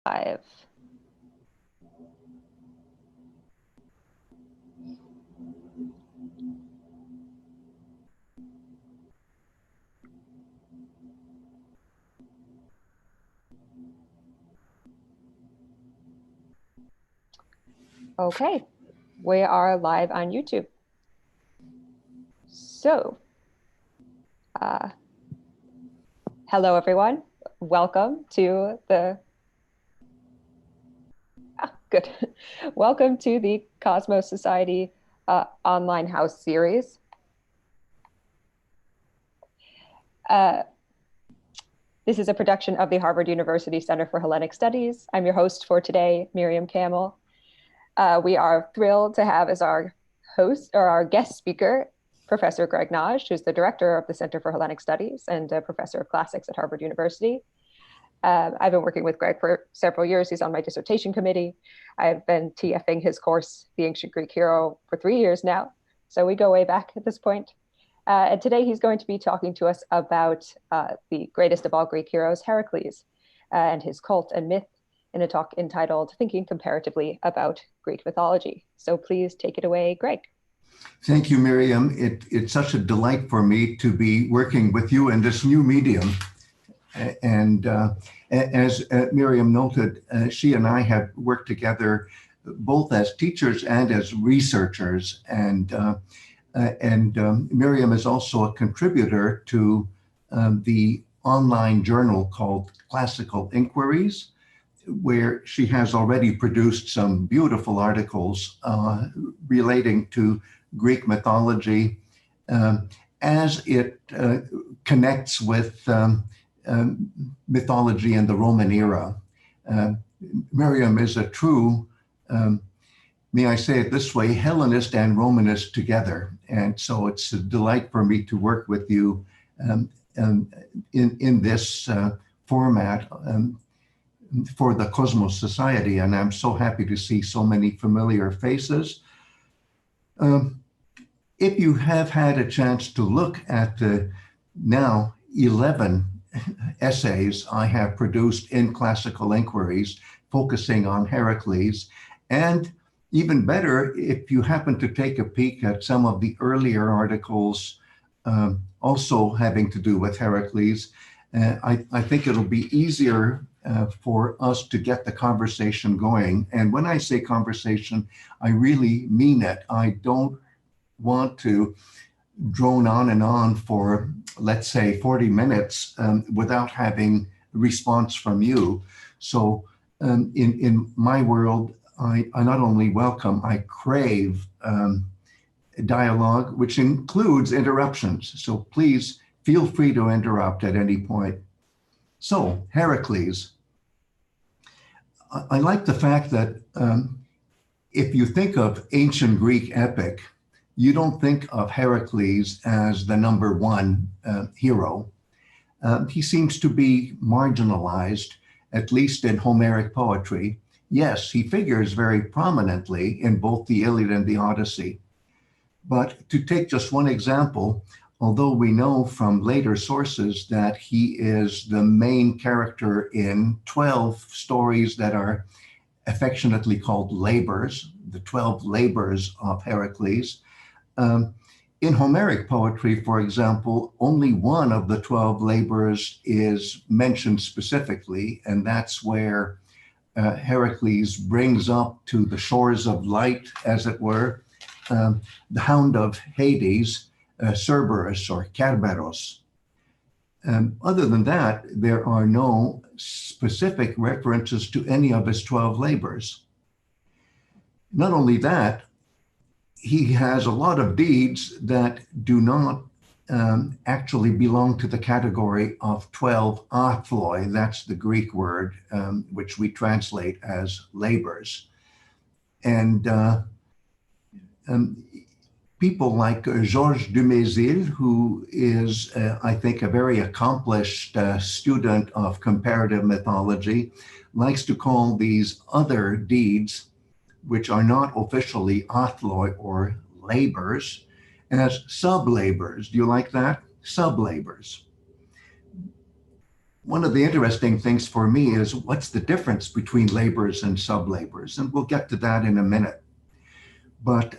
Live. Okay, we are live on YouTube. So, hello everyone. Welcome to the Welcome to the Cosmos Society online house series. This is a production of the Harvard University Center for Hellenic Studies. I'm your host for today, Miriam Campbell. We are thrilled to have as our host or our guest speaker, Professor Greg Nagy, who's the director of the Center for Hellenic Studies and a professor of classics at Harvard University. I've been working with Greg for several years. He's on my dissertation committee. I've been TFing his course, The Ancient Greek Hero, for 3 years now. So we go way back at this point. And today he's going to be talking to us about the greatest of all Greek heroes, Heracles, and his cult and myth in a talk entitled Thinking Comparatively About Greek Mythology. So please take it away, Greg. Thank you, Miriam. It's such a delight for me to be working with you in this new medium. And as Miriam noted, she and I have worked together both as teachers and as researchers. And Miriam is also a contributor to the online journal called Classical Inquiries, where she has already produced some beautiful articles relating to Greek mythology as it connects with mythology in the Roman era. Miriam is a true, may I say it this way, Hellenist and Romanist together. And so it's a delight for me to work with you in this format for the Cosmos Society. And I'm so happy to see so many familiar faces. If you have had a chance to look at the now 11 essays I have produced in Classical Inquiries focusing on Heracles, and even better, if you happen to take a peek at some of the earlier articles also having to do with Heracles, I think it'll be easier for us to get the conversation going. And when I say conversation, I really mean it. I don't want to drone on and on for, let's say, 40 minutes without having a response from you. So in my world, I not only welcome, I crave dialogue, which includes interruptions. So please feel free to interrupt at any point. So Heracles, I like the fact that if you think of ancient Greek epic, you don't think of Heracles as the number one hero. He seems to be marginalized, at least in Homeric poetry. Yes, he figures very prominently in both the Iliad and the Odyssey. But to take just one example, although we know from later sources that he is the main character in 12 stories that are affectionately called labors, the 12 labors of Heracles. In Homeric poetry, for example, only one of the 12 labors is mentioned specifically, and that's where Heracles brings up to the shores of light, as it were, the hound of Hades, Cerberus or Kerberos. Other than that, there are no specific references to any of his 12 labors. Not only that, he has a lot of deeds that do not actually belong to the category of 12 athloi. That's the Greek word, which we translate as labors. And people like Georges Dumézil, who is, I think, a very accomplished student of comparative mythology, likes to call these other deeds, which are not officially athloi or labors, as sub-labors. Do you like that? Sub-labors. one of the interesting things for me is what's the difference between labors and sublabors? And we'll get to that in a minute. But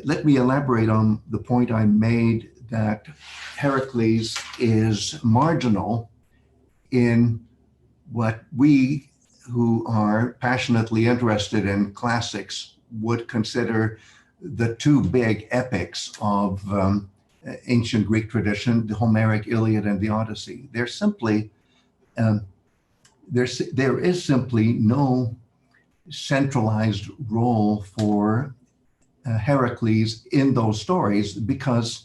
let me elaborate on the point I made that Heracles is marginal in what we who are passionately interested in classics would consider the two big epics of ancient Greek tradition, the Homeric Iliad and the Odyssey. They're simply, there is simply no centralized role for Heracles in those stories because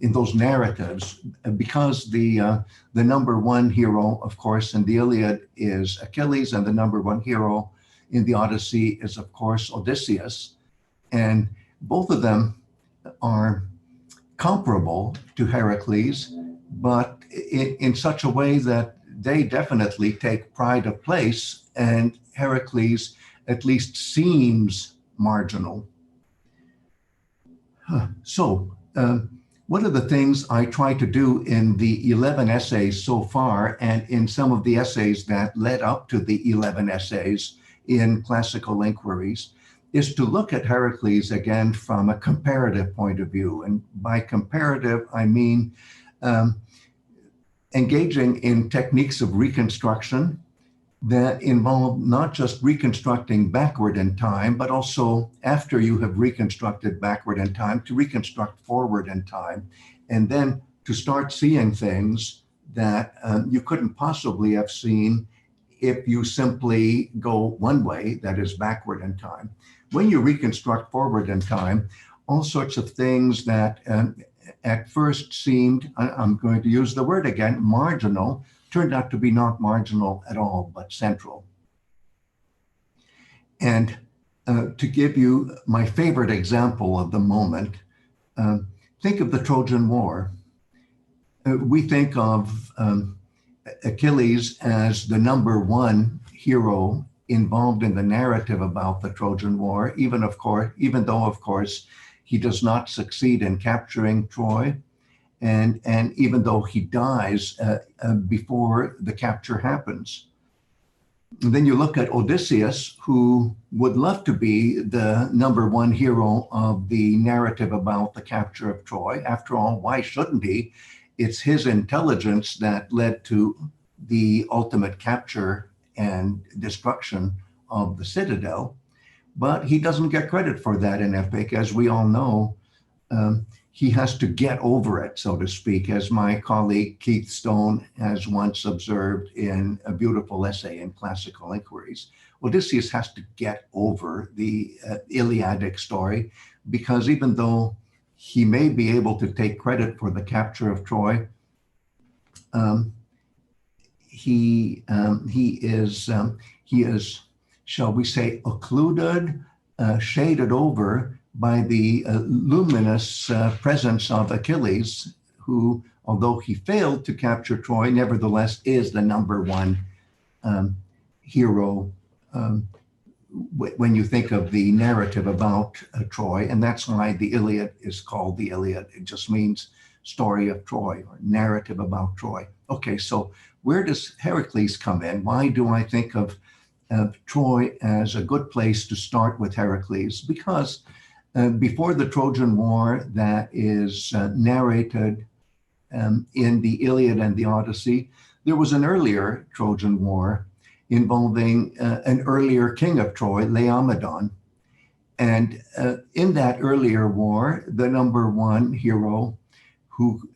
in those narratives, because the number one hero, of course, in the Iliad is Achilles, and the number one hero in the Odyssey is, of course, Odysseus. And both of them are comparable to Heracles, but in such a way that they definitely take pride of place, and Heracles at least seems marginal. So, one of the things I try to do in the 11 essays so far, and in some of the essays that led up to the 11 essays in classical inquiries, is to look at Heracles again from a comparative point of view. And by comparative, I mean engaging in techniques of reconstruction that involve not just reconstructing backward in time, but also after you have reconstructed backward in time, to reconstruct forward in time, and then to start seeing things that you couldn't possibly have seen if you simply go one way, that is backward in time. When you reconstruct forward in time, all sorts of things that at first seemed, I'm going to use the word again, marginal, turned out to be not marginal at all, but central. And to give you my favorite example of the moment, think of the Trojan War. We think of Achilles as the number one hero involved in the narrative about the Trojan War, even though, of course, he does not succeed in capturing Troy. And even though he dies before the capture happens. And then you look at Odysseus, who would love to be the number one hero of the narrative about the capture of Troy. After all, why shouldn't he? It's his intelligence that led to the ultimate capture and destruction of the citadel. But he doesn't get credit for that in epic, as we all know. He has to get over it, so to speak, as my colleague Keith Stone has once observed in a beautiful essay in Classical Inquiries. Odysseus has to get over the Iliadic story, because even though he may be able to take credit for the capture of Troy, he is, shall we say, occluded, shaded over by the luminous presence of Achilles, who, although he failed to capture Troy, nevertheless is the number one hero when you think of the narrative about Troy. And that's why the Iliad is called the Iliad. It just means story of Troy, or narrative about Troy. Okay, so where does Heracles come in? Why do I think of Troy as a good place to start with Heracles? Because before the Trojan War that is narrated in the Iliad and the Odyssey, there was an earlier Trojan War involving an earlier king of Troy, Laomedon. And in that earlier war, the number one hero who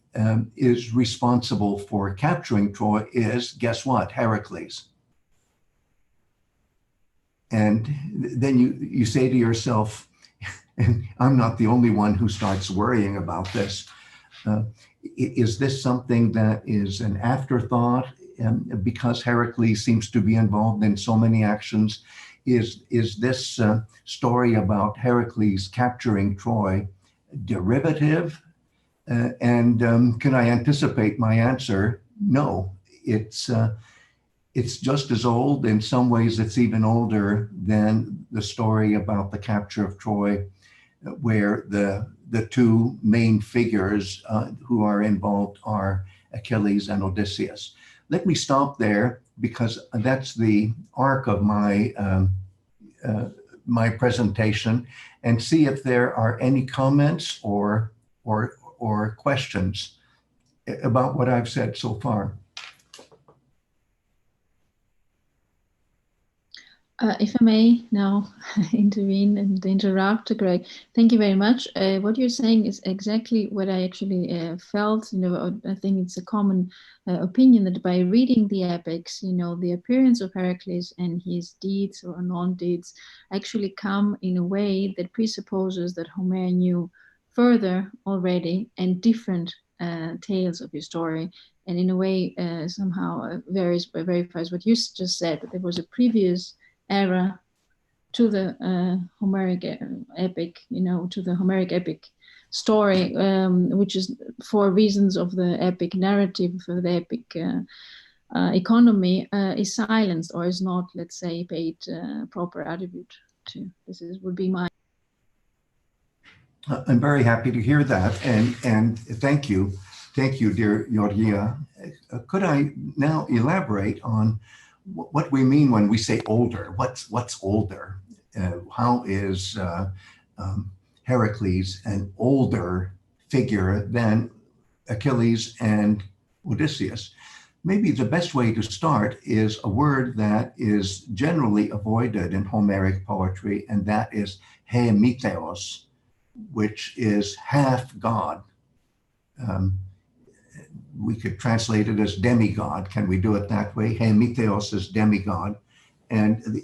is responsible for capturing Troy is, guess what, Heracles. And then you say to yourself, and I'm not the only one who starts worrying about this. Is this something that is an afterthought because Heracles seems to be involved in so many actions? Is this story about Heracles capturing Troy derivative? And can I anticipate my answer? No, it's just as old. In some ways, it's even older than the story about the capture of Troy, where the two main figures who are involved are Achilles and Odysseus. let me stop there because that's the arc of my presentation, and see if there are any comments or questions about what I've said so far. If I may now intervene and interrupt, Greg, thank you very much. What you're saying is exactly what I actually felt. I think it's a common opinion that by reading the epics, the appearance of Heracles and his deeds or non-deeds actually come in a way that presupposes that Homer knew further already and different tales of his story, and in a way somehow verifies what you just said, that there was a previous era to the Homeric epic, to the Homeric epic story, which is for reasons of the epic narrative, for the epic economy, is silenced or is not, let's say, paid proper attribute to. Would be my. I'm very happy to hear that, and thank you, dear Georgia. Could I now elaborate on what we mean when we say older? What's older? How is Heracles an older figure than Achilles and Odysseus? Maybe the best way to start is a word that is generally avoided in Homeric poetry, and that is Hēmithēos, which is half god. We could translate it as demigod. Can we do it that way? Hēmithēos is demigod. And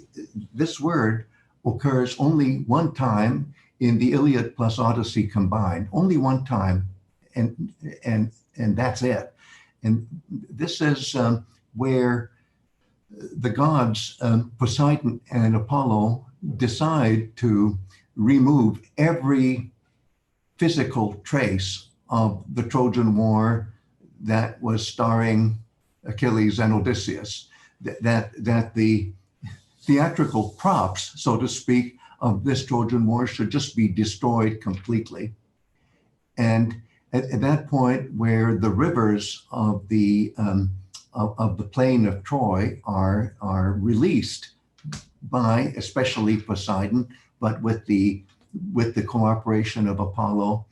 this word occurs only one time in the Iliad plus Odyssey combined, only one time, and that's it. And this is where the gods, Poseidon and Apollo, decide to remove every physical trace of the Trojan War that was starring Achilles and Odysseus, that the theatrical props, so to speak, of this Trojan War should just be destroyed completely. And at that point, where the rivers of the plain of Troy are released by especially Poseidon, but with the cooperation of Apollo,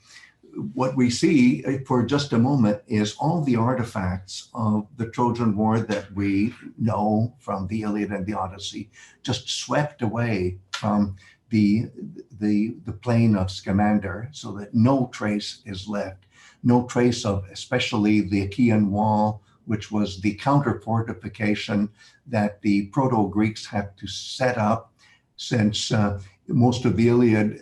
what we see for just a moment is all the artifacts of the Trojan War that we know from the Iliad and the Odyssey just swept away from the plain of Scamander, so that no trace is left, no trace of especially the Achaean wall, which was the counter fortification that the Proto-Greeks had to set up, since most of the Iliad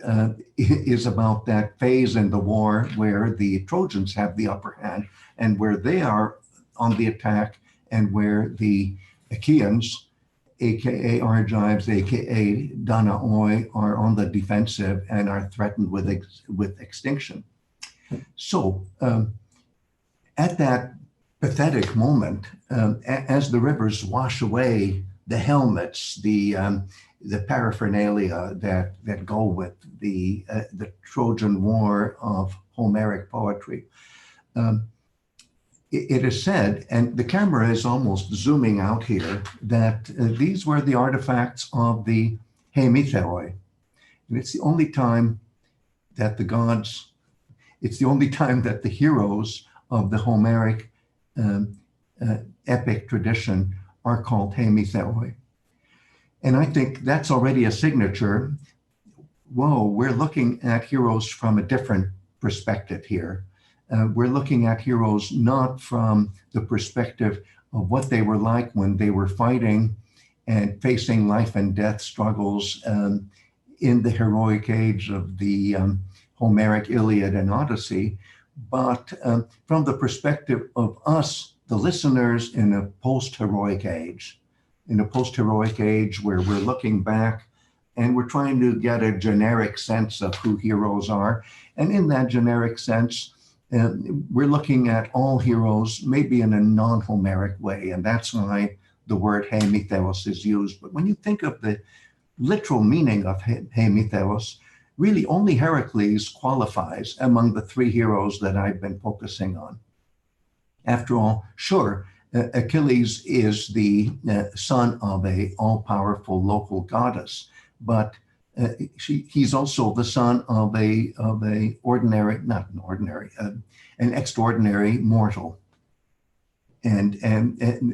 is about that phase in the war where the Trojans have the upper hand and where they are on the attack, and where the Achaeans, aka Argives, aka Danaoi, are on the defensive and are threatened with extinction. So at that pathetic moment, as the rivers wash away the helmets, the paraphernalia that go with the Trojan War of Homeric poetry, it is said, and the camera is almost zooming out here, that these were the artifacts of the Hēmithēoi. And it's the only time that the gods, it's the only time that the heroes of the Homeric epic tradition are called Hēmithēoi. And I think that's already a signature. Whoa, we're looking at heroes from a different perspective here. We're looking at heroes not from the perspective of what they were like when they were fighting and facing life and death struggles in the heroic age of the Homeric Iliad and Odyssey, but from the perspective of us, the listeners, in a post-heroic age. In a post-heroic age where we're looking back and we're trying to get a generic sense of who heroes are. And in that generic sense, we're looking at all heroes, maybe in a non-Homeric way. And that's why the word Hēmithēos is used. But when you think of the literal meaning of Hēmithēos, really only Heracles qualifies among the three heroes that I've been focusing on. After all, sure, Achilles is the son of a all-powerful local goddess, but he's also the son of a ordinary, not an ordinary, an extraordinary mortal. And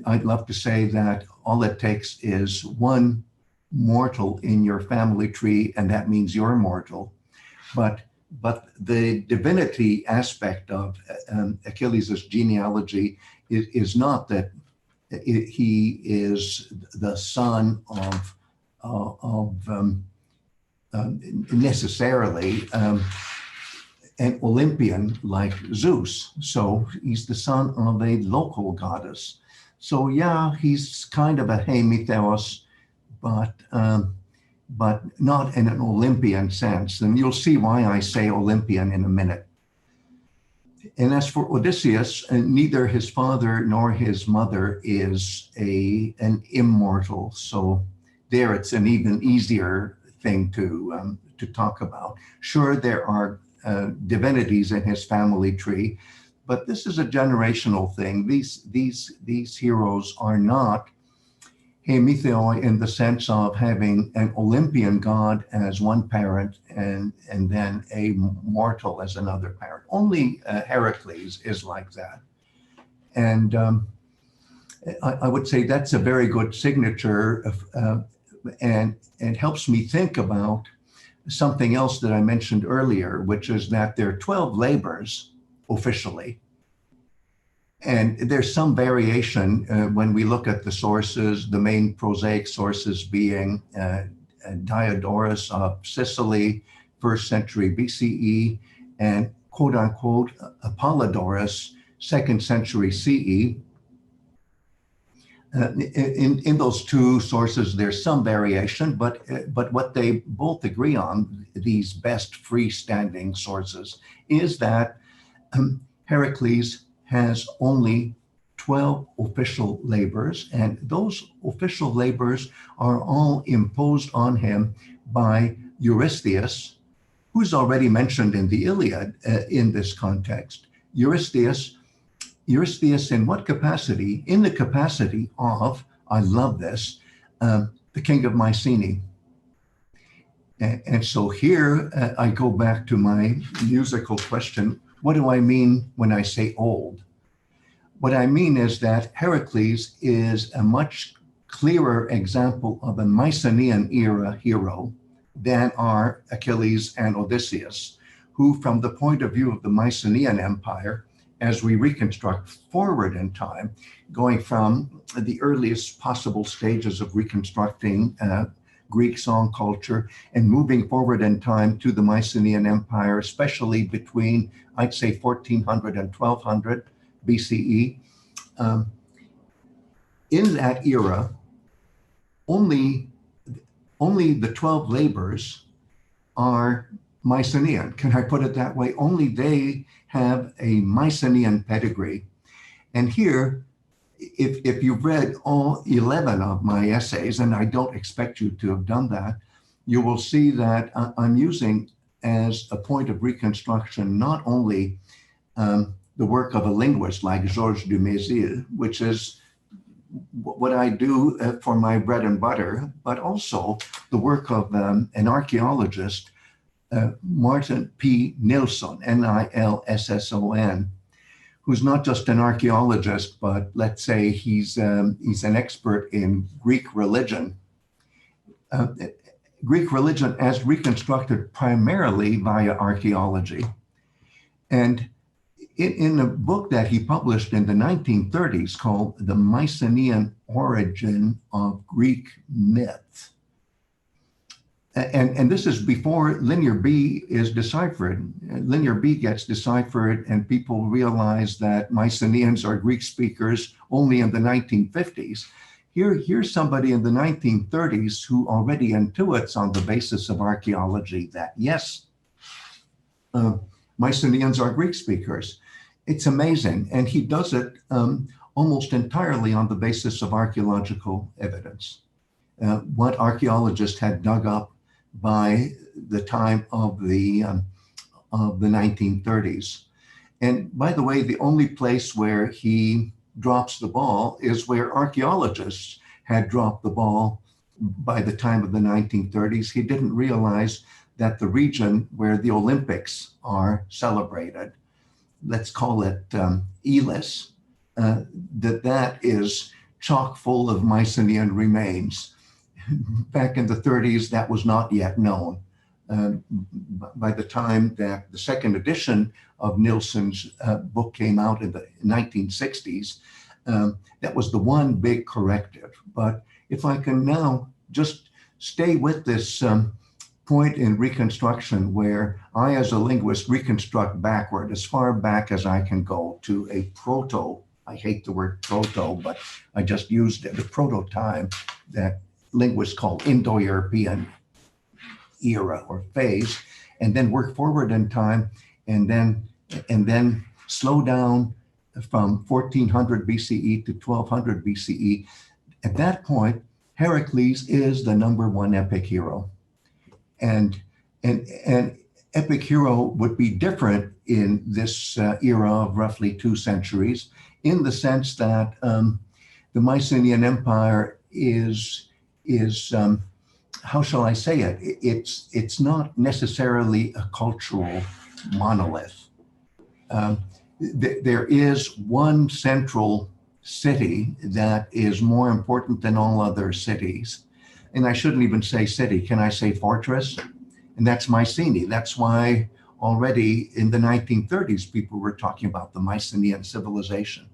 I'd love to say that all it takes is one mortal in your family tree, and that means you're mortal. But the divinity aspect of Achilles' genealogy is not that he is the son of necessarily an Olympian like Zeus. So he's the son of a local goddess. So yeah, he's kind of a hemithos, but not in an Olympian sense. And you'll see why I say Olympian in a minute. And as for Odysseus, neither his father nor his mother is an immortal. So there it's an even easier thing to talk about. Sure, there are divinities in his family tree, but this is a generational thing. These heroes are not hemithoi in the sense of having an Olympian god as one parent and then a mortal as another parent. Only Heracles is like that. And I would say that's a very good signature of, and helps me think about something else that I mentioned earlier, which is that there are 12 labors officially. And there's some variation when we look at the sources, the main prosaic sources being Diodorus of Sicily, 1st century BCE, and quote unquote Apollodorus, 2nd century CE. In those two sources, there's some variation, but what they both agree on, these best freestanding sources, is that Heracles has only 12 official labors, and those official labors are all imposed on him by Eurystheus, who's already mentioned in the Iliad in this context. Eurystheus in what capacity? In the capacity of, I love this, the king of Mycenae. And so here I go back to my musical question. What do I mean when I say old? What I mean is that Heracles is a much clearer example of a Mycenaean era hero than are Achilles and Odysseus, who from the point of view of the Mycenaean Empire, as we reconstruct forward in time, going from the earliest possible stages of reconstructing Greek song culture and moving forward in time to the Mycenaean Empire, especially between, I'd say, 1400 and 1200 BCE. In that era, only the 12 labors are Mycenaean. Can I put it that way? Only they have a Mycenaean pedigree. And here, if you've read all 11 of my essays, and I don't expect you to have done that, you will see that I'm using as a point of reconstruction not only the work of a linguist like Georges Dumézil, which is what I do for my bread and butter, but also the work of an archaeologist, Martin P. Nilsson, Nilsson, who's not just an archaeologist, but let's say he's an expert in Greek religion. Greek religion as reconstructed primarily via archaeology. And in a book that he published in the 1930s called The Mycenaean Origin of Greek Myth. And this is before Linear B is deciphered. Linear B gets deciphered and people realize that Mycenaeans are Greek speakers only in the 1950s. Here's somebody in the 1930s who already intuits on the basis of archaeology that yes, Mycenaeans are Greek speakers. It's amazing. And he does it almost entirely on the basis of archaeological evidence. What archaeologists had dug up by the time of the 1930s. And by the way, the only place where he drops the ball is where archaeologists had dropped the ball by the time of the 1930s. He didn't realize that the region where the Olympics are celebrated, let's call it Elis, that is chock full of Mycenaean remains. Back in the 30s, that was not yet known. By the time that the second edition of Nilsson's book came out in the 1960s, that was the one big corrective. But if I can now just stay with this point in reconstruction where I, as a linguist, reconstruct backward as far back as I can go to a proto, I hate the word proto, but I just used it, a prototype that linguists call Indo-European era or phase, and then work forward in time, and then slow down from 1400 BCE to 1200 BCE. At that point, Heracles is the #1 epic hero. And epic hero would be different in this era of roughly 2 centuries, in the sense that the Mycenaean Empire is how shall I say it? It's not necessarily a cultural monolith. There is one central city that is more important than all other cities. And I shouldn't even say city, can I say fortress? And that's Mycenae. That's why already in the 1930s, people were talking about the Mycenaean civilization.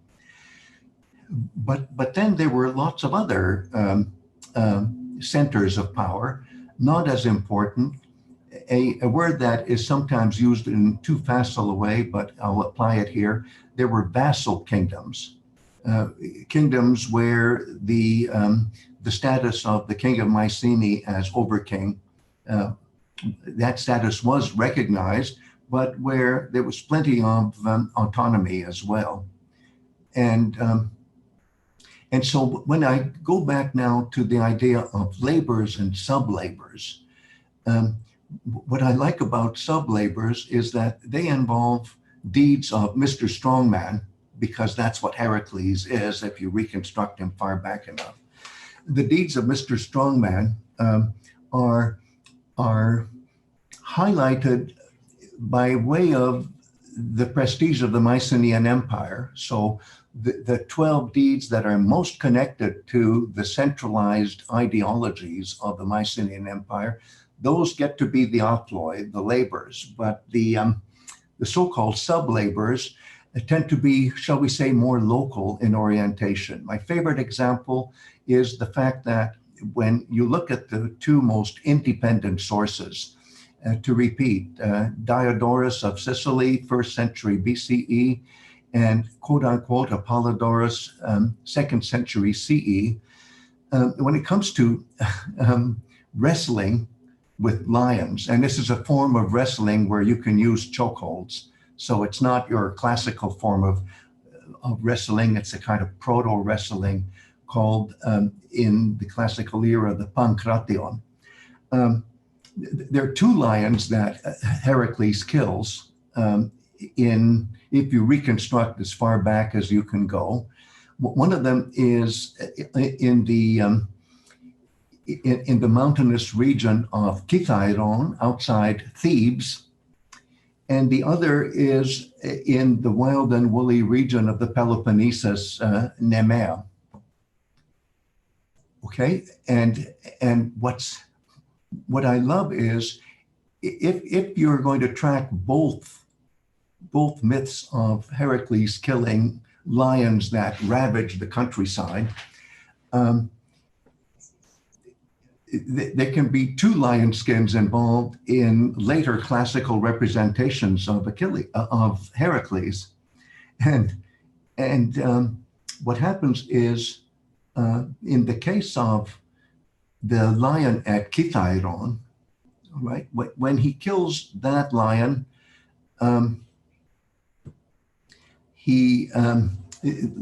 But then there were lots of other centers of power, not as important. A word that is sometimes used in too facile a way, but I'll apply it here. There were vassal kingdoms, kingdoms where the status of the king of Mycenae as overking, that status was recognized, but where there was plenty of autonomy as well. And so when I go back now to the idea of labors and sublabors, what I like about sublabors is that they involve deeds of Mr. Strongman, because that's what Heracles is if you reconstruct him far back enough. The deeds of Mr. Strongman are highlighted by way of the prestige of the Mycenaean Empire. So the 12 deeds that are most connected to the centralized ideologies of the Mycenaean Empire, those get to be the oploi, the labors. But the so-called sub-labors tend to be, shall we say, more local in orientation. My favorite example is the fact that when you look at the 2 most independent sources, to repeat, Diodorus of Sicily, 1st century BCE, and quote unquote Apollodorus, 2nd century CE. When it comes to wrestling with lions, and this is a form of wrestling where you can use chokeholds, so it's not your classical form of wrestling, it's a kind of proto-wrestling called in the classical era, the pankration. There are 2 lions that Heracles kills if you reconstruct as far back as you can go. One of them is in the mountainous region of Kithairon outside Thebes, and the other is in the wild and woolly region of the Peloponnesus, Nemea. Okay, and what I love is if you're going to track both myths of Heracles killing lions that ravage the countryside, there can be 2 lion skins involved in later classical representations of Heracles, and what happens is in the case of the lion at Kithairon, right? When he kills that lion,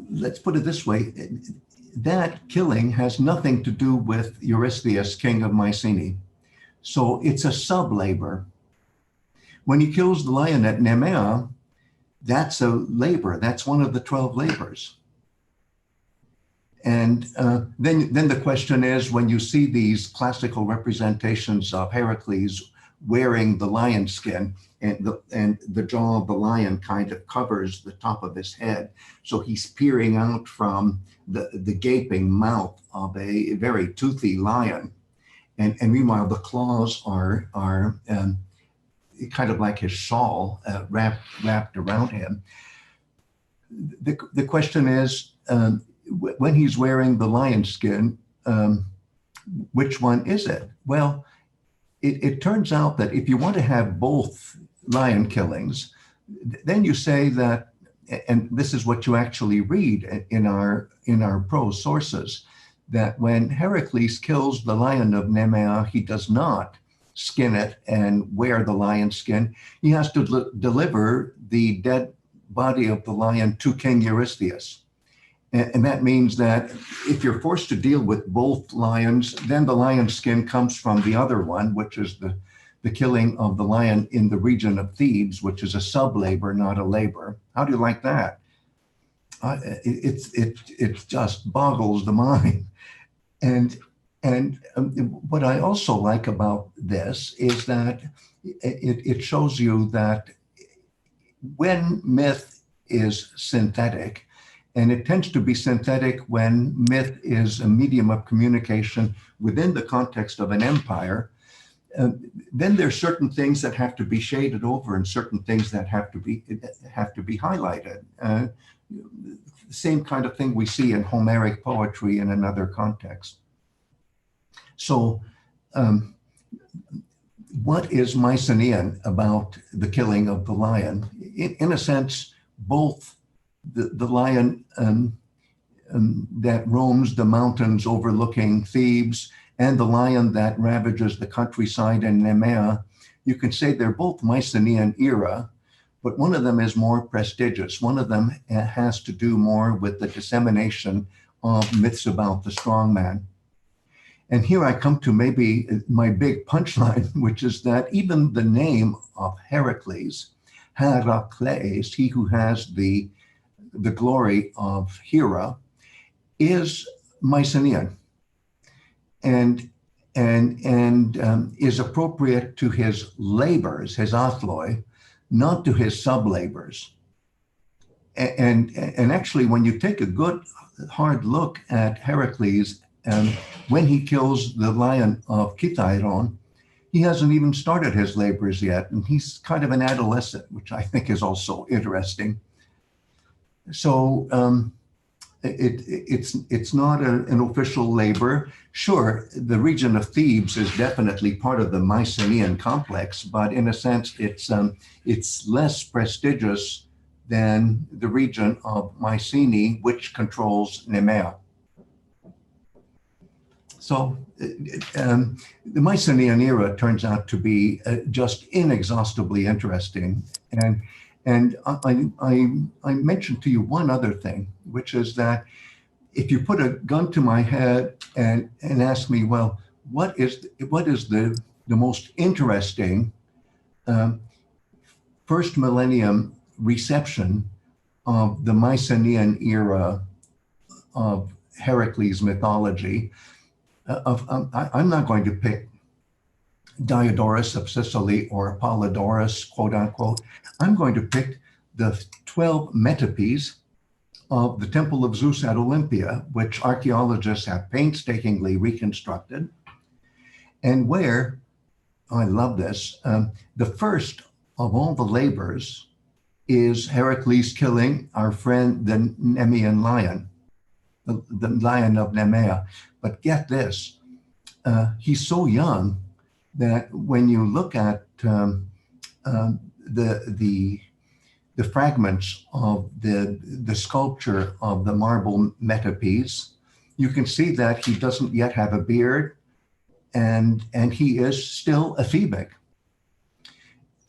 let's put it this way, that killing has nothing to do with Eurystheus, king of Mycenae. So it's a sub-labor. When he kills the lion at Nemea, that's a labor. That's one of the 12 labors. And then the question is, when you see these classical representations of Heracles wearing the lion skin, and the jaw of the lion kind of covers the top of his head, so he's peering out from the gaping mouth of a very toothy lion, and meanwhile the claws are kind of like his shawl wrapped around him. The question is, when he's wearing the lion skin, which one is it? Well, it turns out that if you want to have both lion killings, then you say that, and this is what you actually read in our prose sources, that when Heracles kills the lion of Nemea, he does not skin it and wear the lion skin. He has to deliver the dead body of the lion to King Eurystheus. And that means that if you're forced to deal with both lions, then the lion skin comes from the other one, which is the killing of the lion in the region of Thebes, which is a sub-labor, not a labor. How do you like that? It just boggles the mind. And what I also like about this is that it shows you that when myth is synthetic, and it tends to be synthetic when myth is a medium of communication within the context of an empire, then there's certain things that have to be shaded over and certain things that have to be highlighted. Same kind of thing we see in Homeric poetry in another context. So what is Mycenaean about the killing of the lion? In a sense, both the lion that roams the mountains overlooking Thebes and the lion that ravages the countryside in Nemea, you can say they're both Mycenaean era, but one of them is more prestigious. One of them has to do more with the dissemination of myths about the strongman. And here I come to maybe my big punchline, which is that even the name of Heracles, Hēraklēs, he who has the glory of Hera, is Mycenaean and is appropriate to his labors, his athloi, not to his sub-labors. And actually, when you take a good hard look at Heracles, when he kills the lion of Kithairon, he hasn't even started his labors yet, and he's kind of an adolescent, which I think is also interesting. So it's not an official labor. Sure, the region of Thebes is definitely part of the Mycenaean complex, but in a sense, it's less prestigious than the region of Mycenae, which controls Nemea. So the Mycenaean era turns out to be just inexhaustibly interesting. And I mentioned to you one other thing, which is that if you put a gun to my head and ask me, well, what is the most interesting first millennium reception of the Mycenaean era of Heracles mythology? I'm not going to pick Diodorus of Sicily or Apollodorus, quote unquote. I'm going to pick the 12 metopes of the Temple of Zeus at Olympia, which archaeologists have painstakingly reconstructed, and where, I love this, the first of all the labors is Heracles killing our friend, the Nemean lion, the lion of Nemea. But get this, he's so young that when you look at the fragments of the sculpture of the marble metopes, you can see that he doesn't yet have a beard, and he is still ephebic.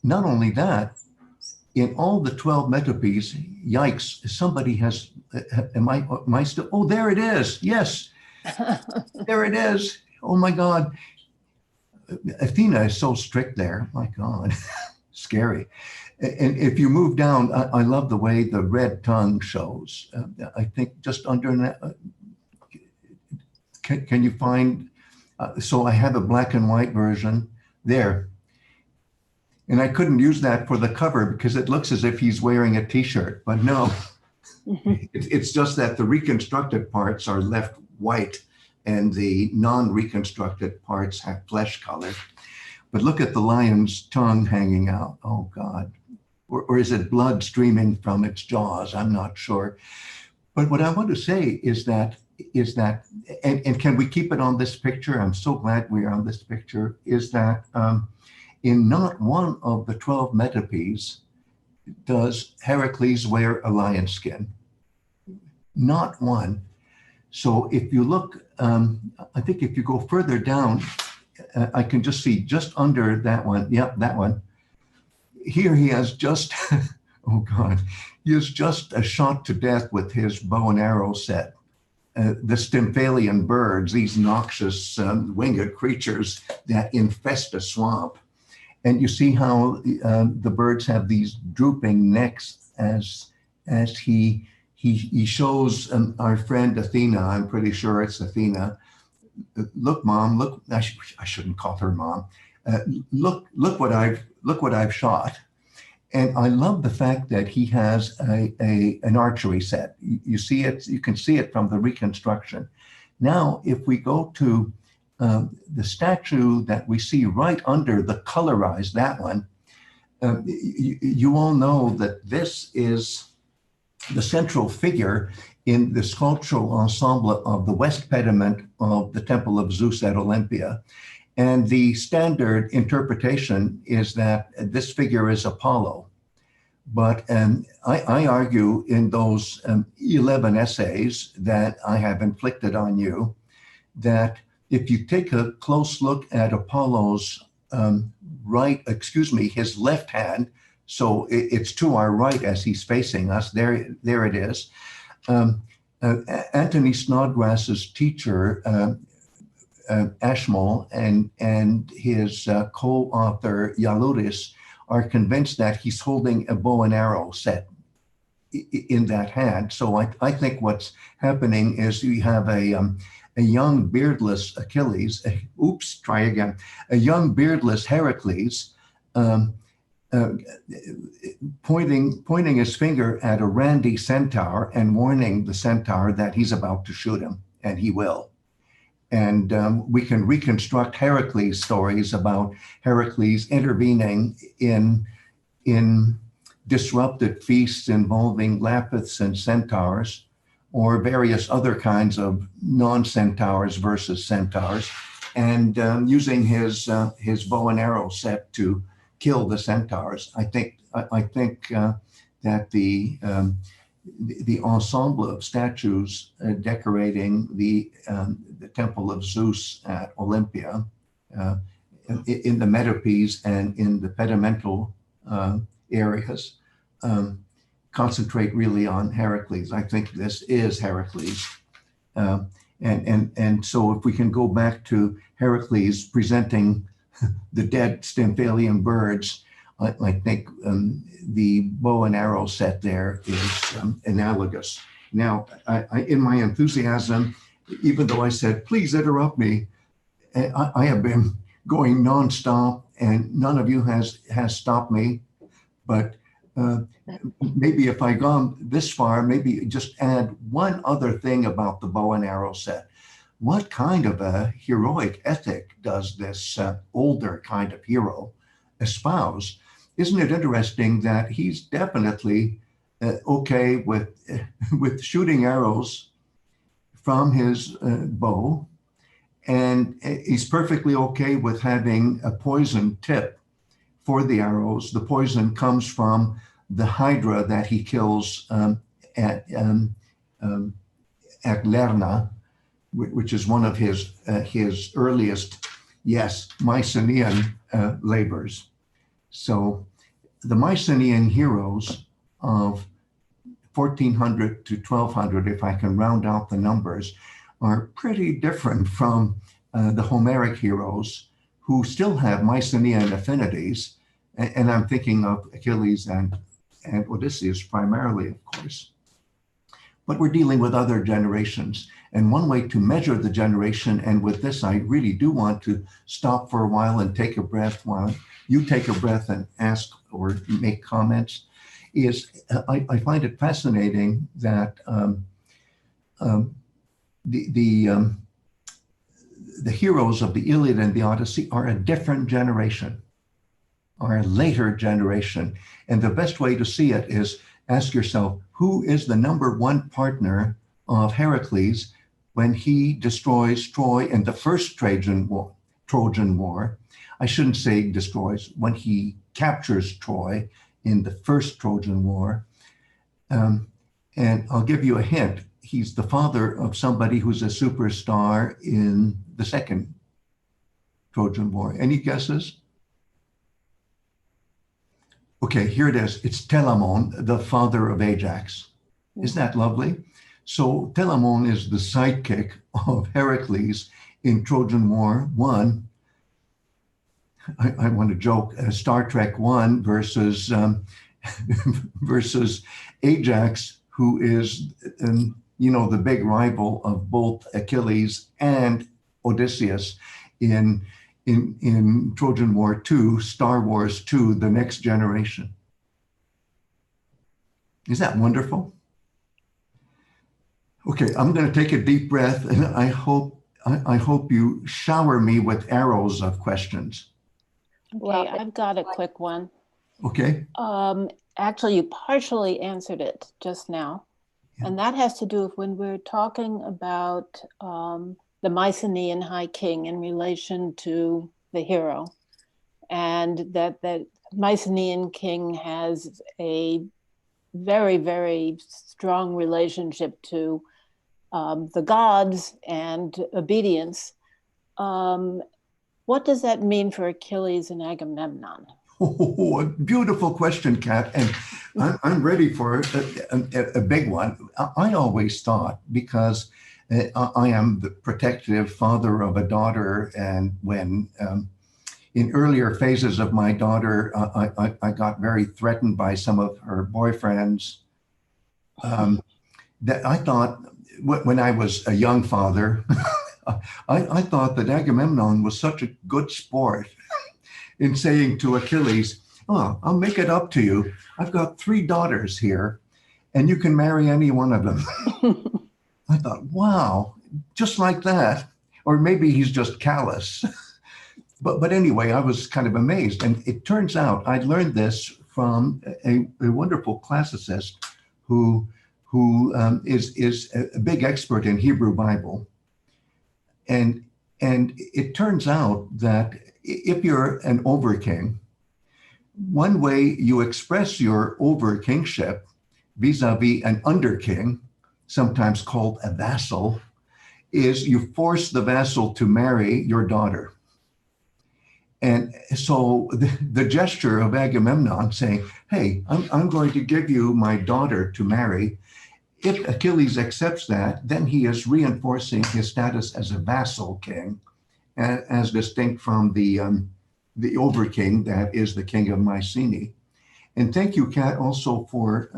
Not only that, in all the 12 metopes, yikes, somebody has, am I still, oh, there it is, yes, there it is, oh my God. Athena is so strict there, my God, scary. And if you move down, I love the way the red tongue shows. I think just under, can you find, so I have a black and white version there. And I couldn't use that for the cover because it looks as if he's wearing a t-shirt, but no, it's just that the reconstructed parts are left white and the non-reconstructed parts have flesh color. But look at the lion's tongue hanging out. Oh God. Or is it blood streaming from its jaws? I'm not sure. But what I want to say is that, and can we keep it on this picture? I'm so glad we're on this picture, is that in not one of the 12 metopes does Heracles wear a lion skin. Not one. So if you look, I think if you go further down, I can just see just under that one. Yep, that one. Here he has just, oh God, he is just shot to death with his bow and arrow set. The Stymphalian birds, these noxious winged creatures that infest a swamp. And you see how the birds have these drooping necks as he shows our friend Athena, I'm pretty sure it's Athena. Look, Mom, look, I shouldn't call her Mom. Look what I've shot. And I love the fact that he has an archery set. You see it, you can see it from the reconstruction. Now, if we go to the statue that we see right under the colorized, that one, you all know that this is the central figure in the sculptural ensemble of the west pediment of the Temple of Zeus at Olympia. And the standard interpretation is that this figure is Apollo. But I argue in those 11 essays that I have inflicted on you, that if you take a close look at Apollo's his left hand, so it's to our right as he's facing us, there it is. Anthony Snodgrass's teacher, Ashmole, and his co-author Yalouris are convinced that he's holding a bow and arrow set in that hand. So I think what's happening is you have a young beardless Achilles, a young beardless Heracles pointing his finger at a randy centaur and warning the centaur that he's about to shoot him, and he will. And we can reconstruct Heracles' stories about Heracles intervening in disrupted feasts involving lapiths and centaurs, or various other kinds of non-centaurs versus centaurs, and using his bow and arrow set to kill the centaurs. I think that the ensemble of statues decorating the Temple of Zeus at Olympia, in the metopes and in the pedimental areas, concentrate really on Heracles. I think this is Heracles. And so if we can go back to Heracles presenting the dead Stymphalian birds, I think the bow and arrow set there is analogous. Now, in my enthusiasm, even though I said, please interrupt me, I have been going nonstop and none of you has stopped me. But maybe if I gone this far, maybe just add one other thing about the bow and arrow set. What kind of a heroic ethic does this older kind of hero espouse? Isn't it interesting that he's definitely okay with shooting arrows from his bow, and he's perfectly okay with having a poison tip for the arrows. The poison comes from the hydra that he kills at Lerna, which is one of his earliest, Mycenaean labors. So the Mycenaean heroes of 1400 to 1200, if I can round out the numbers, are pretty different from the Homeric heroes, who still have Mycenaean affinities. And I'm thinking of Achilles and Odysseus primarily, of course. But we're dealing with other generations. And one way to measure the generation, and with this, I really do want to stop for a while and take a breath while you take a breath and ask or make comments, is I find it fascinating that the heroes of the Iliad and the Odyssey are a different generation, are a later generation. And the best way to see it is ask yourself, who is the number one partner of Heracles when he destroys Troy in the first Trojan War? I shouldn't say destroys, when he captures Troy in the first Trojan War. And I'll give you a hint. He's the father of somebody who's a superstar in the second Trojan War. Any guesses? Okay, here it is. It's Telamon, the father of Ajax. Isn't that lovely? So Telamon is the sidekick of Heracles in Trojan War 1. I want to joke, Star Trek 1 versus versus Ajax, who is, the big rival of both Achilles and Odysseus in Trojan War 2, Star Wars 2, The Next Generation. Is that wonderful? Okay, I'm going to take a deep breath, and I hope you shower me with arrows of questions. Okay, I've got a quick one. Okay. Actually, you partially answered it just now. Yeah. And that has to do with when we're talking about the Mycenaean High King in relation to the hero. And that Mycenaean king has a very, very strong relationship to the gods and obedience. What does that mean for Achilles and Agamemnon? Oh, a beautiful question, Kat. And I'm ready for a big one. I always thought, because I am the protective father of a daughter, and when in earlier phases of my daughter, I got very threatened by some of her boyfriends, that I thought, when I was a young father, I thought that Agamemnon was such a good sport in saying to Achilles, "Oh, I'll make it up to you. I've got 3 daughters here, and you can marry any one of them." I thought, wow, just like that. Or maybe he's just callous. But anyway, I was kind of amazed. And it turns out I learned this from a wonderful classicist who is a big expert in Hebrew Bible. And it turns out that if you're an over-king, one way you express your over-kingship vis-a-vis an under-king, sometimes called a vassal, is you force the vassal to marry your daughter. And so the gesture of Agamemnon saying, "Hey, I'm going to give you my daughter to marry," if Achilles accepts that, then he is reinforcing his status as a vassal king, as distinct from the over-king that is the king of Mycenae. And thank you, Kat, also for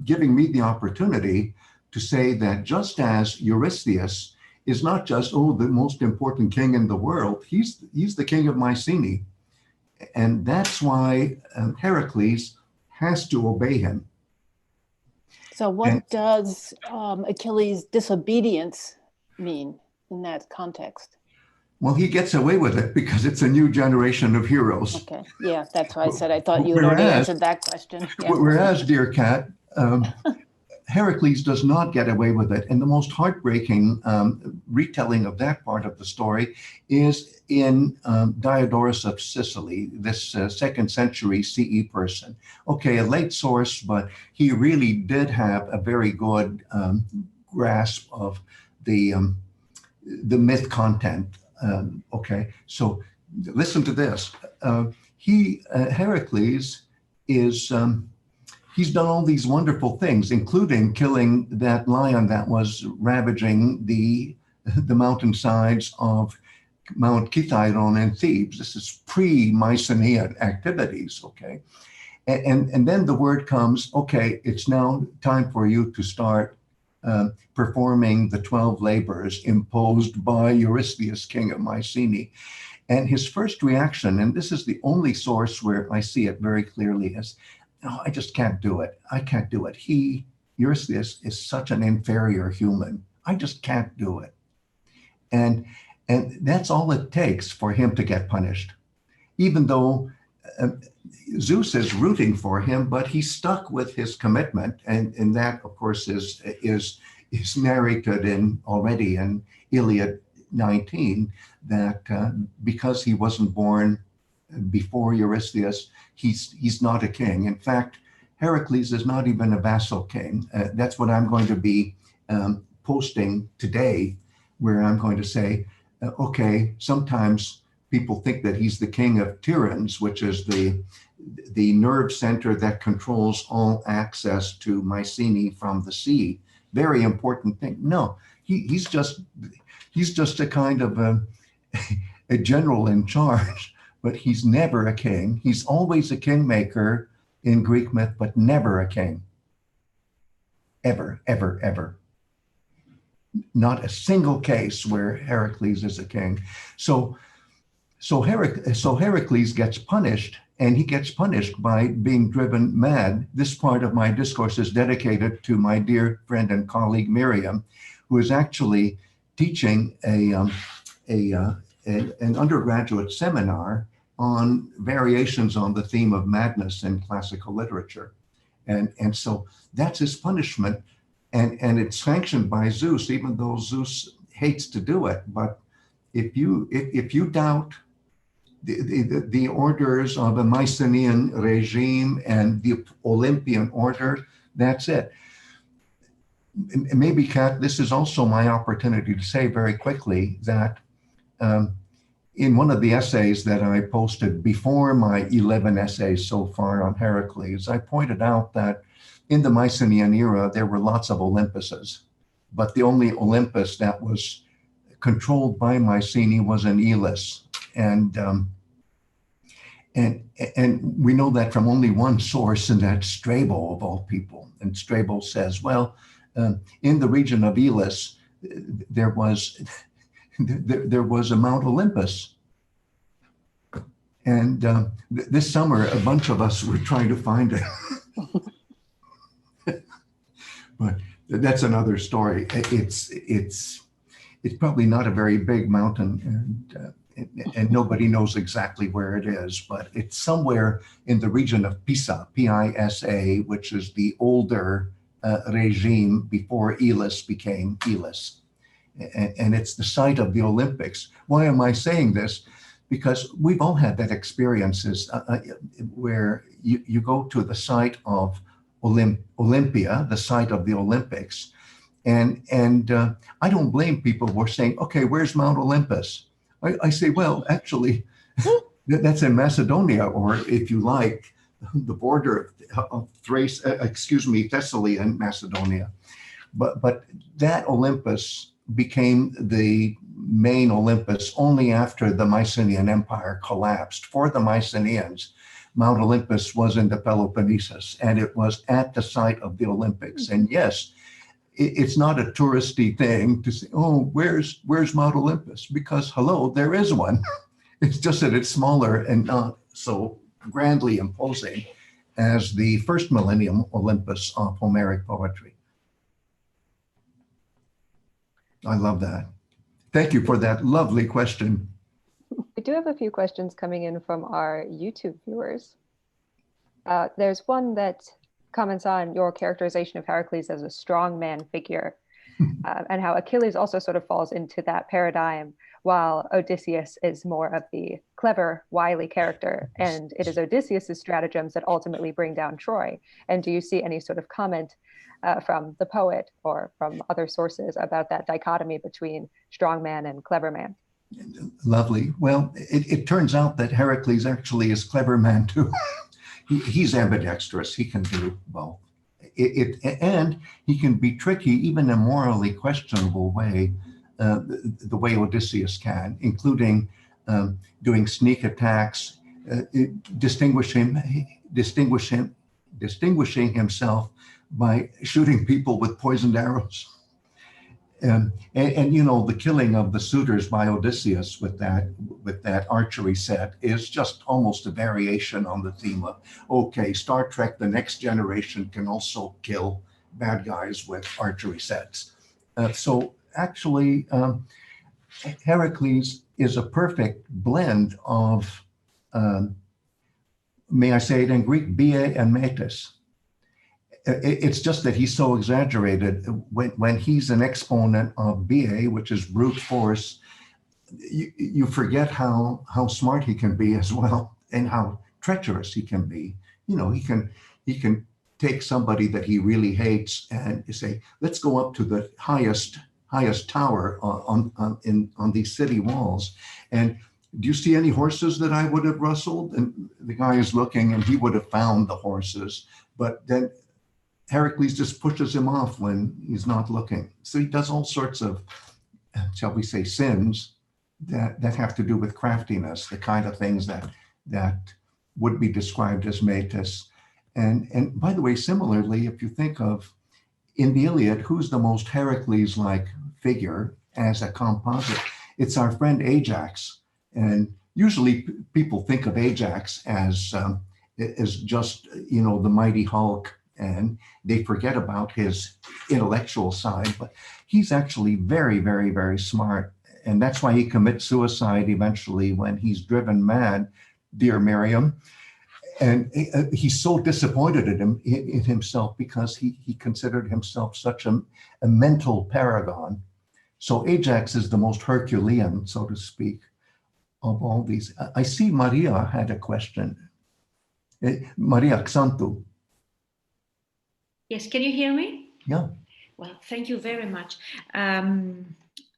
giving me the opportunity to say that just as Eurystheus is not just, the most important king in the world, he's the king of Mycenae. And that's why Heracles has to obey him. So what does Achilles' disobedience mean in that context? Well, he gets away with it because it's a new generation of heroes. Okay, yeah, that's why I said I thought you had already answered that question. Yeah. Whereas, dear Kat, Heracles does not get away with it. And the most heartbreaking retelling of that part of the story is in Diodorus of Sicily, this 2nd century CE person. Okay, a late source, but he really did have a very good grasp of the myth content. Okay, so listen to this. Heracles is... he's done all these wonderful things, including killing that lion that was ravaging the mountainsides of Mount Kithaeron in Thebes. This is pre-Mycenaean activities, okay? And then the word comes, okay, it's now time for you to start performing the 12 labors imposed by Eurystheus, king of Mycenae. And his first reaction, and this is the only source where I see it very clearly, is, no, I just can't do it. I can't do it. Eurystheus is such an inferior human. I just can't do it. And that's all it takes for him to get punished. Even though Zeus is rooting for him, but he's stuck with his commitment. And that, of course, is narrated already in Iliad 19, that because he wasn't born before Eurystheus, he's not a king. In fact, Heracles is not even a vassal king. That's what I'm going to be posting today, where I'm going to say, okay, sometimes people think that he's the king of Tiryns, which is the nerve center that controls all access to Mycenae from the sea. Very important thing. No, he's just a kind of a general in charge, but he's never a king. He's always a kingmaker in Greek myth, but never a king. Ever, ever, ever. Not a single case where Heracles is a king. So Heracles gets punished, and he gets punished by being driven mad. This part of my discourse is dedicated to my dear friend and colleague Miriam, who is actually teaching an undergraduate seminar on variations on the theme of madness in classical literature. And so that's his punishment. And it's sanctioned by Zeus, even though Zeus hates to do it. But if you doubt the orders of the Mycenaean regime and the Olympian order, that's it. Maybe, Kat, this is also my opportunity to say very quickly that in one of the essays that I posted before my 11 essays so far on Heracles, I pointed out that in the Mycenaean era, there were lots of Olympuses, but the only Olympus that was controlled by Mycenae was in Elis. And we know that from only one source, and that's Strabo of all people. And Strabo says, well, in the region of Elis, there was a Mount Olympus. And this summer, a bunch of us were trying to find it. But that's another story. It's probably not a very big mountain, and nobody knows exactly where it is, but it's somewhere in the region of Pisa, P-I-S-A, which is the older regime before Elis became Elis. And it's the site of the Olympics. Why am I saying this? Because we've all had that experiences where you go to the site of Olympia, the site of the Olympics, and I don't blame people who are saying, okay, where's Mount Olympus? I say, well, actually, that's in Macedonia, or if you like, the border of Thrace, Thessaly and Macedonia. But that Olympus became the main Olympus only after the Mycenaean Empire collapsed. For the Mycenaeans, Mount Olympus was in the Peloponnesus, and it was at the site of the Olympics. And yes, it's not a touristy thing to say, oh, where's Mount Olympus? Because, hello, there is one. It's just that it's smaller and not so grandly imposing as the first millennium Olympus of Homeric poetry. I love that. Thank you for that lovely question. We do have a few questions coming in from our YouTube viewers. There's one that comments on your characterization of Heracles as a strong man figure, and how Achilles also sort of falls into that paradigm, while Odysseus is more of the clever, wily character, and it is Odysseus's stratagems that ultimately bring down Troy. And do you see any sort of comment from the poet or from other sources about that dichotomy between strong man and clever man? Lovely. Well, it turns out that Heracles actually is clever man too. He's ambidextrous. He can do both. And he can be tricky, even in a morally questionable way, the way Odysseus can, including doing sneak attacks, distinguishing himself by shooting people with poisoned arrows. And you know, the killing of the suitors by Odysseus with that archery set is just almost a variation on the theme of, okay, Star Trek, the next generation can also kill bad guys with archery sets. So actually, Heracles is a perfect blend of, may I say it in Greek, bia and metis. It's just that he's so exaggerated. When he's an exponent of BA, which is brute force, you forget how smart he can be as well, and how treacherous he can be. You know, he can take somebody that he really hates and say, let's go up to the highest tower on these city walls. And do you see any horses that I would have rustled? And the guy is looking, and he would have found the horses, but then Heracles just pushes him off when he's not looking. So he does all sorts of, shall we say, sins that have to do with craftiness, the kind of things that would be described as metis. And by the way, similarly, if you think of in the Iliad, who's the most Heracles-like figure as a composite? It's our friend Ajax. And usually people think of Ajax as just, you know, the mighty Hulk, and they forget about his intellectual side, but he's actually very, very, very smart. And that's why he commits suicide eventually when he's driven mad, dear Miriam. And he's so disappointed in himself because he considered himself such a mental paragon. So Ajax is the most Herculean, so to speak, of all these. I see Maria had a question. Maria Xantu. Yes, can you hear me? Yeah. Well, thank you very much.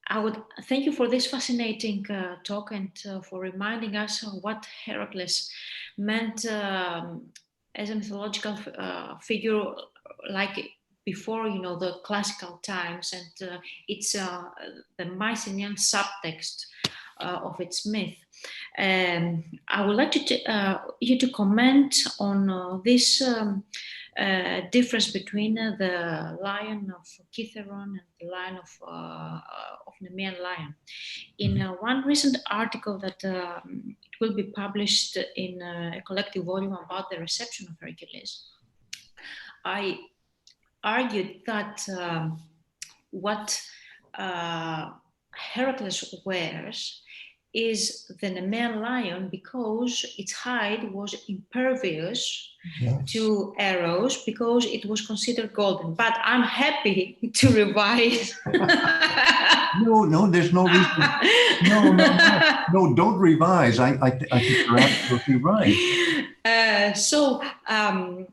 I would thank you for this fascinating talk and for reminding us what Heracles meant as a mythological figure, like before, you know, the classical times, and it's the Mycenaean subtext of its myth. I would like you to comment on this difference between the lion of Kithaeron and the lion of Nemean lion. In one recent article that it will be published in a collective volume about the reception of Hercules, I argued that what Heracles wears is the Nemean lion because its hide was impervious to arrows because it was considered golden. But I'm happy to revise. No, there's no reason. No, don't revise. I think you're absolutely right. So I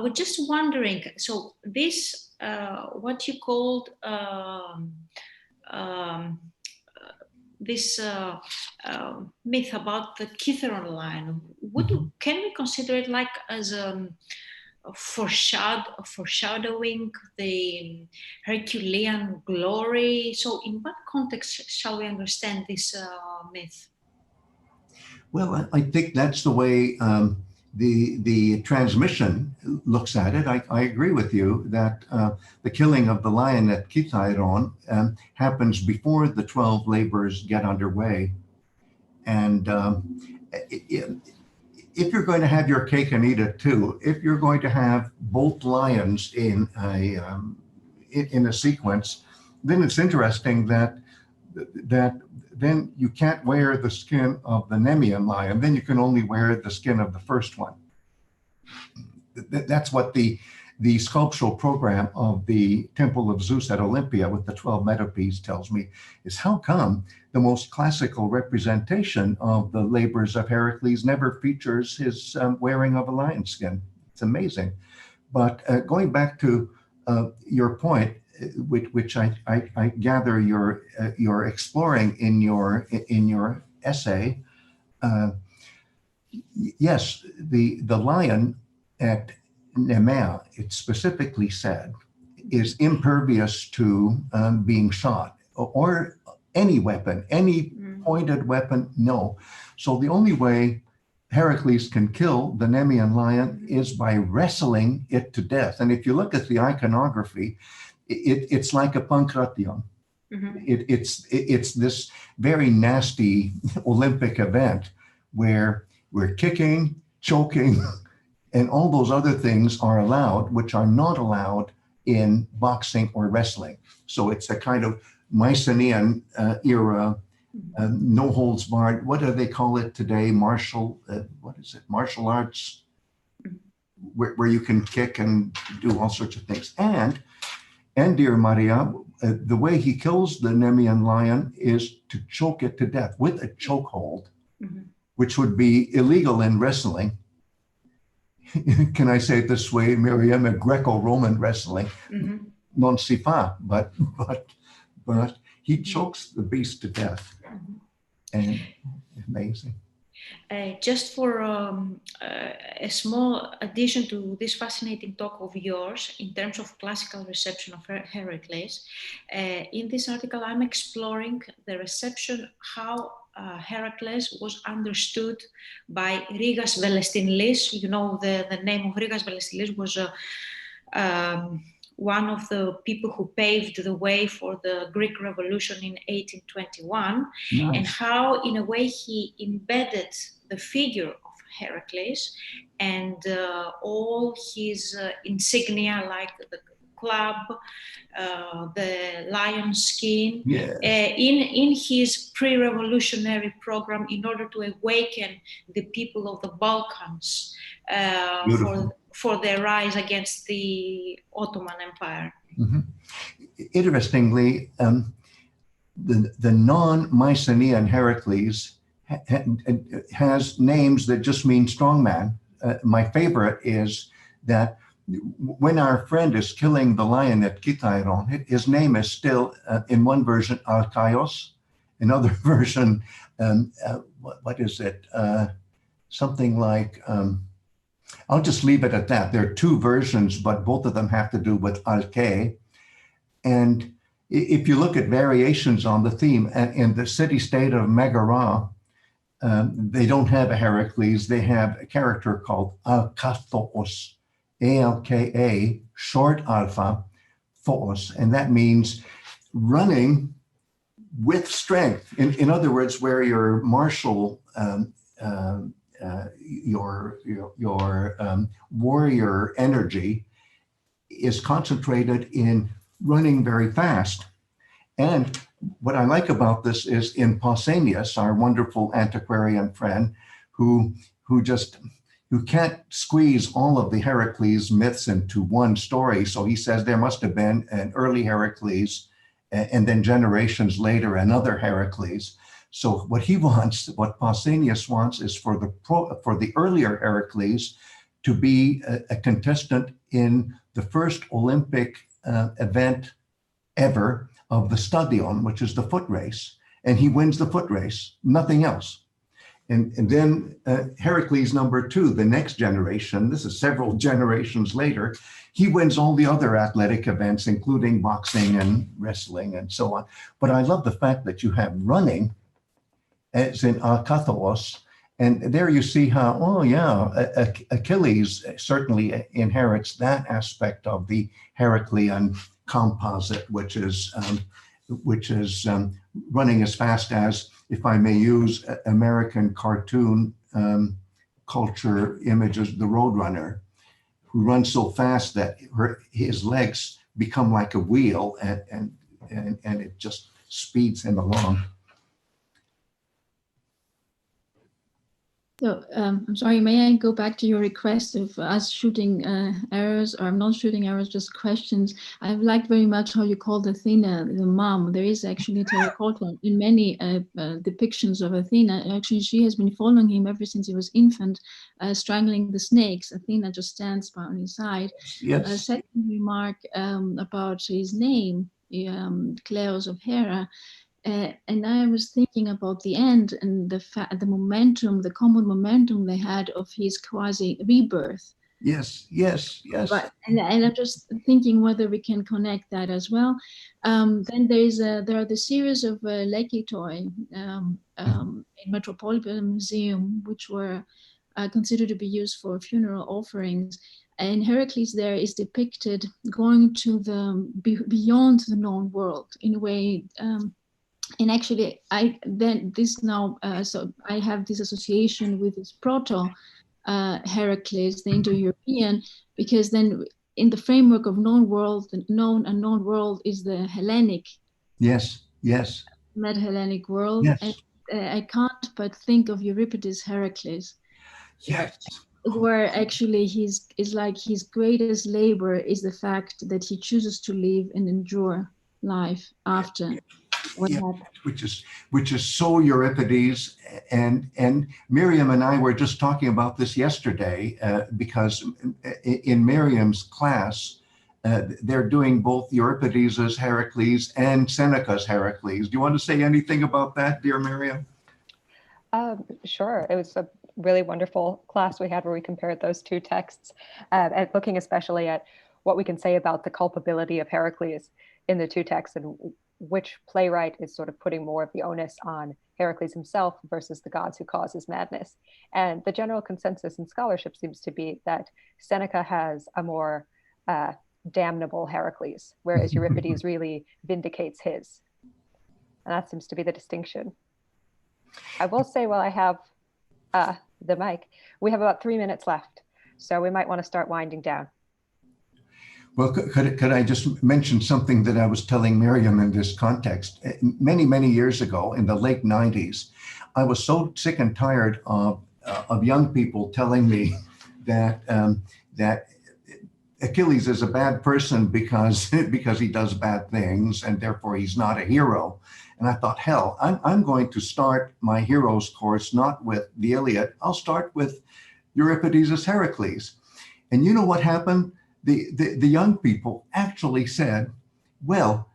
was just wondering, so this, what you called this myth about the Kithaeron lion, can we consider it like as foreshadowing the Herculean glory? So in what context shall we understand this myth? Well, I think that's the way the transmission looks at it. I agree with you that the killing of the lion at Kithaeron happens before the 12 labors get underway. And if you're going to have your cake and eat it too, if you're going to have both lions in a sequence, then it's interesting that then you can't wear the skin of the Nemean lion, then you can only wear the skin of the first one. That's what the sculptural program of the Temple of Zeus at Olympia with the 12 metopes tells me, is how come the most classical representation of the labors of Heracles never features his wearing of a lion skin. It's amazing. But going back to your point, which I gather you're exploring in your essay. Yes, the lion at Nemea, it's specifically said, is impervious to being shot or any weapon, any pointed weapon. No. So the only way Heracles can kill the Nemean lion is by wrestling it to death. And if you look at the iconography, it's like a pankration. Mhm. It's this very nasty Olympic event where we're kicking, choking, and all those other things are allowed, which are not allowed in boxing or wrestling. So it's a kind of Mycenaean era, no holds barred. What do they call it today? Martial arts, where you can kick and do all sorts of things. And dear Maria, the way he kills the Nemean lion is to choke it to death with a chokehold, which would be illegal in wrestling. Can I say it this way, Miriam? A Greco-Roman wrestling, non si fa, but he chokes the beast to death, and amazing. Just for a small addition to this fascinating talk of yours in terms of classical reception of Hēraklēs, in this article I'm exploring the reception, how Heracles was understood by Rigas Velestilis. You know, the name of Rigas Velestilis was one of the people who paved the way for the Greek Revolution in 1821, Nice. and how, in a way, he embedded the figure of Heracles and all his insignia, like the club, the lion skin, Yes. in his pre-revolutionary program in order to awaken the people of the Balkans for their rise against the Ottoman Empire. Interestingly, the non-Mycenaean Heracles has names that just mean strongman. My favorite is that when our friend is killing the lion at Kitairon, his name is still, in one version, Alkaios, another version, what is it? Something like, I'll just leave it at that. There are two versions, but both of them have to do with Alke. And if you look at variations on the theme, in the city-state of Megara, they don't have a Heracles. They have a character called Alkathos, A-L-K-A, short alpha, thos, and that means running with strength. In other words, where your martial, your warrior energy is concentrated in running very fast. And what I like about this is in Pausanias, our wonderful antiquarian friend, who can't squeeze all of the Heracles myths into one story. So he says there must have been an early Heracles and then generations later, another Heracles. So what he wants, what Pausanias wants, is for the earlier Heracles to be a contestant in the first Olympic event ever of the stadion, which is the foot race. And he wins the foot race, nothing else. And then Heracles number 2, the next generation, this is several generations later, he wins all the other athletic events, including boxing and wrestling and so on. But I love the fact that you have running as in Alkathos, and there you see how, oh yeah, Achilles certainly inherits that aspect of the Heraclean composite, which is running as fast as, if I may use American cartoon culture images, the Roadrunner, who runs so fast that his legs become like a wheel and it just speeds him along. So I'm sorry, may I go back to your request of us shooting arrows, or I'm not shooting arrows, just questions. I've liked very much how you called Athena the mom. There is actually terracotta in many depictions of Athena. Actually, she has been following him ever since he was infant, strangling the snakes. Athena just stands by on his side. Yes. Second remark about his name, Kleos of Hera. And I was thinking about the end and the momentum, the common momentum they had of his quasi rebirth. Yes. But, and I'm just thinking whether we can connect that as well. Then there are the series of Lekitoi in Metropolitan Museum, which were considered to be used for funeral offerings. And Heracles there is depicted going to the beyond the known world in a way. And actually, so I have this association with this proto Heracles, the Indo-European, because then in the framework of known world, the known and known world is the Hellenic. Yes, yes. Mid-Hellenic world. Yes. And I can't but think of Euripides' Heracles. Yes. Where actually his greatest labor is the fact that he chooses to live and endure life after what happened. Which is so Euripides, and Miriam and I were just talking about this yesterday because in Miriam's class they're doing both Euripides' Heracles and Seneca's Heracles. Do you want to say anything about that, dear Miriam? Sure. It was a really wonderful class we had where we compared those two texts, and looking especially at what we can say about the culpability of Heracles in the two texts and which playwright is sort of putting more of the onus on Heracles himself versus the gods who cause his madness. And the general consensus in scholarship seems to be that Seneca has a more damnable Heracles, whereas Euripides really vindicates his. And that seems to be the distinction. I will say, while I have the mic, we have about 3 minutes left, so we might want to start winding down. Well, could I just mention something that I was telling Miriam in this context? Many, many years ago, in the late 90s, I was so sick and tired of young people telling me that that Achilles is a bad person because he does bad things and therefore he's not a hero. And I thought, hell, I'm going to start my heroes course not with the Iliad. I'll start with Euripides' Heracles. And you know what happened? The young people actually said, well,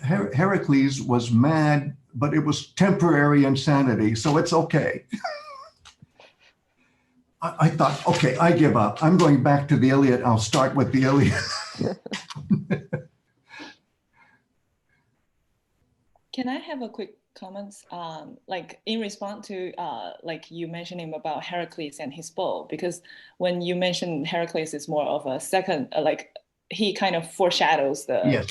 Heracles was mad, but it was temporary insanity, so it's okay. I thought, okay, I give up. I'm going back to the Iliad. I'll start with the Iliad. Can I have a quick comments, like in response to like you mentioning about Heracles and his bow? Because when you mentioned Heracles is more of a second, like he kind of foreshadows the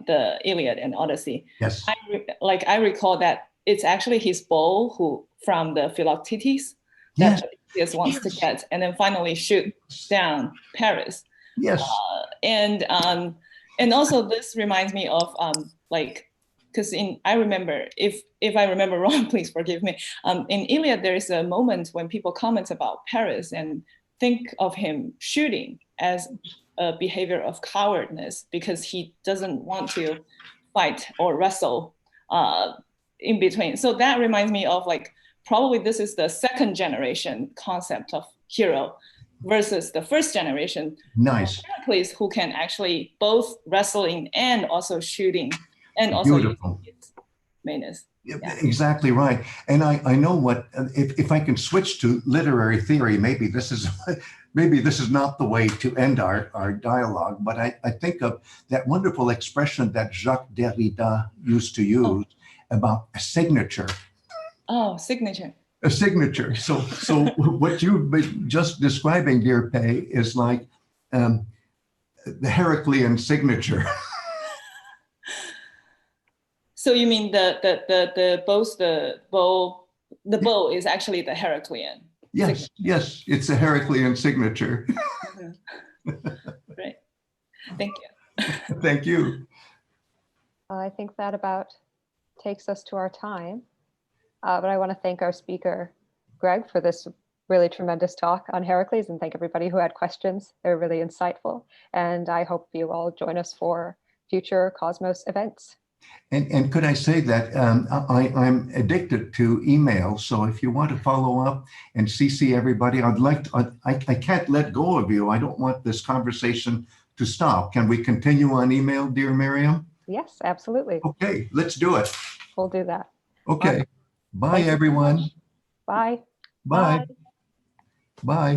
the Iliad and Odyssey. Yes. I recall that it's actually his bow who from the Philoctetes that Odysseus wants to get, and then finally shoot down Paris. Yes. And also this reminds me of like. Because I remember, if I remember wrong, please forgive me. In Iliad, there is a moment when people comment about Paris and think of him shooting as a behavior of cowardness because he doesn't want to fight or wrestle in between. So that reminds me of like, probably this is the second generation concept of hero versus the first generation. Nice. Heracles, who can actually both wrestling and also shooting. And also beautiful. Manus. Yeah. Exactly right. And I know what, if I can switch to literary theory, maybe this is not the way to end our dialogue, but I think of that wonderful expression that Jacques Derrida used to use about a signature. Oh, signature. A signature. So what you've been just describing, dear Pei, is like the Heraclean signature. So you mean the bow is actually the Heraclean? Yes, signature. Yes, it's a Heraclean signature. Great, thank you. Thank you. I think that about takes us to our time, but I want to thank our speaker, Greg, for this really tremendous talk on Heracles, and thank everybody who had questions. They're really insightful, and I hope you all join us for future Cosmos events. And could I say that I'm addicted to email, so if you want to follow up and CC everybody, I can't let go of you. I don't want this conversation to stop. Can we continue on email, dear Miriam? Yes, absolutely. Okay, let's do it. We'll do that. Okay. Bye, everyone. Bye. Bye. Bye.